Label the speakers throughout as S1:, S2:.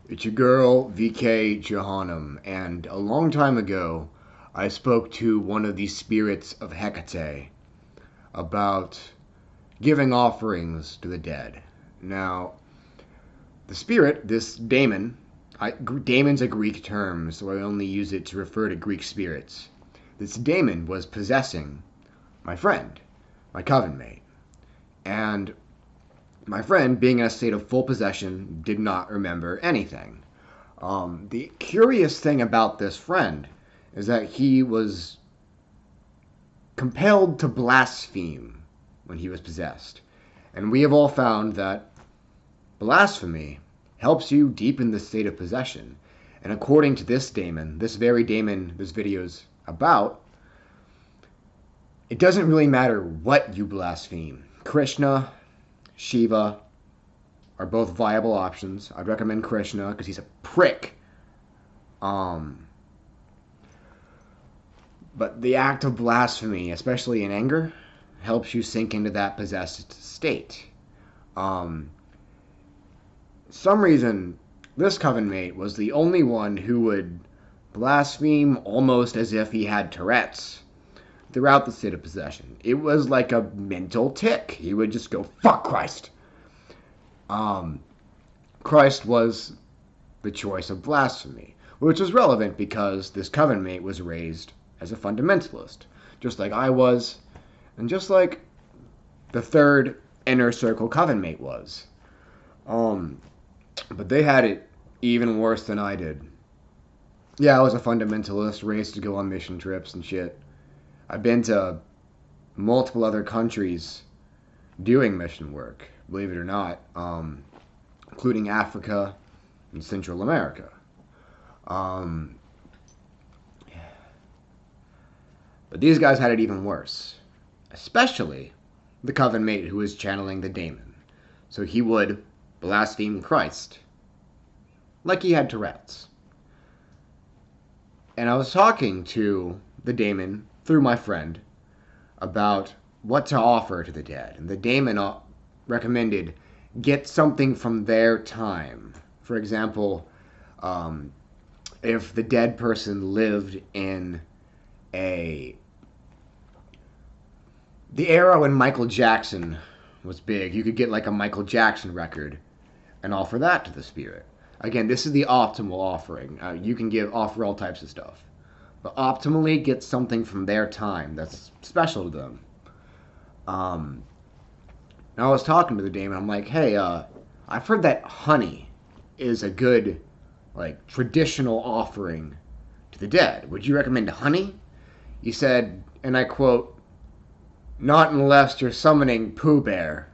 S1: It's your girl, VK Johannem, and a long time ago, I spoke to one of the spirits of Hecate about giving offerings to the dead. Now, the spirit, this daemon, daemon's a Greek term, so I only use it to refer to Greek spirits. This daemon was possessing my friend, my coven mate, and my friend, being in a state of full possession, did not remember anything. The curious thing about this friend is that he was compelled to blaspheme when he was possessed. And we have all found that blasphemy helps you deepen the state of possession. And according to this daemon, this very daemon this video's about, it doesn't really matter what you blaspheme. Krishna, Shiva are both viable options. I'd recommend Krishna because he's a prick. But the act of blasphemy, especially in anger, helps you sink into that possessed state. Some reason, this coven mate was the only one who would blaspheme almost as if he had Tourette's throughout the state of possession. It was like a mental tic. He would just go, "Fuck Christ." Christ was the choice of blasphemy, which was relevant because this coven mate was raised as a fundamentalist, just like I was, and just like the third inner circle coven mate was. But they had it even worse than I did. Yeah, I was a fundamentalist, raised to go on mission trips and shit. I've been to multiple other countries doing mission work, believe it or not, including Africa and Central America. But these guys had it even worse, especially the coven mate who was channeling the daemon. So he would blaspheme Christ like he had Tourette's. And I was talking to the daemon through my friend about what to offer to the dead. And the daemon recommended get something from their time. For example, if the dead person lived in the era when Michael Jackson was big, you could get like a Michael Jackson record and offer that to the spirit. Again, this is the optimal offering. You can offer all types of stuff, but optimally get something from their time that's special to them. Now I was talking to the daemon. I'm like, hey, I've heard that honey is a good, like, traditional offering to the dead. Would you recommend honey? He said, and I quote, "Not unless you're summoning Pooh Bear.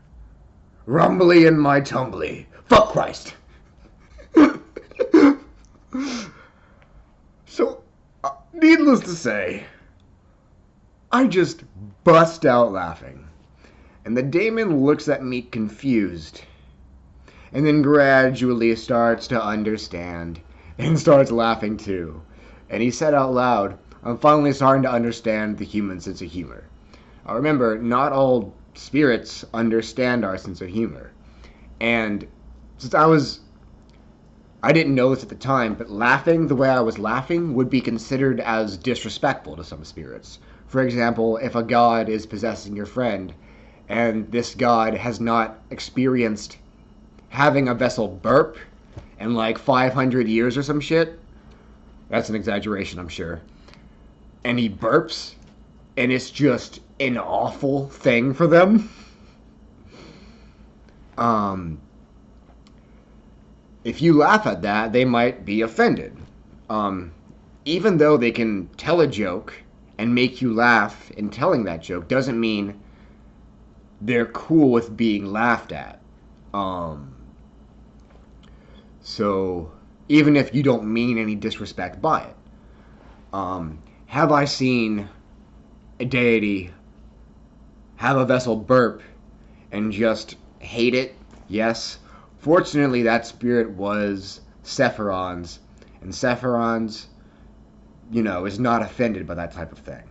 S1: Rumbly in my tumbly. Fuck Christ." So, needless to say, I just bust out laughing. And the daemon looks at me confused. And then gradually starts to understand. And starts laughing too. And he said out loud, "I'm finally starting to understand the human sense of humor." Remember, not all spirits understand our sense of humor. And since I didn't know this at the time, but laughing the way I was laughing would be considered as disrespectful to some spirits. For example, if a god is possessing your friend, and this god has not experienced having a vessel burp in like 500 years or some shit, that's an exaggeration, I'm sure, and he burps, and it's just an awful thing for them, if you laugh at that, they might be offended. Even though they can tell a joke and make you laugh in telling that joke, doesn't mean they're cool with being laughed at. So even if you don't mean any disrespect by it. Have I seen a deity have a vessel burp and just hate it? Yes. Fortunately, that spirit was Sephiron's, and Sephiron's, is not offended by that type of thing.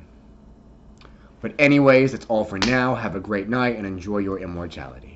S1: But anyways, that's all for now. Have a great night and enjoy your immortality.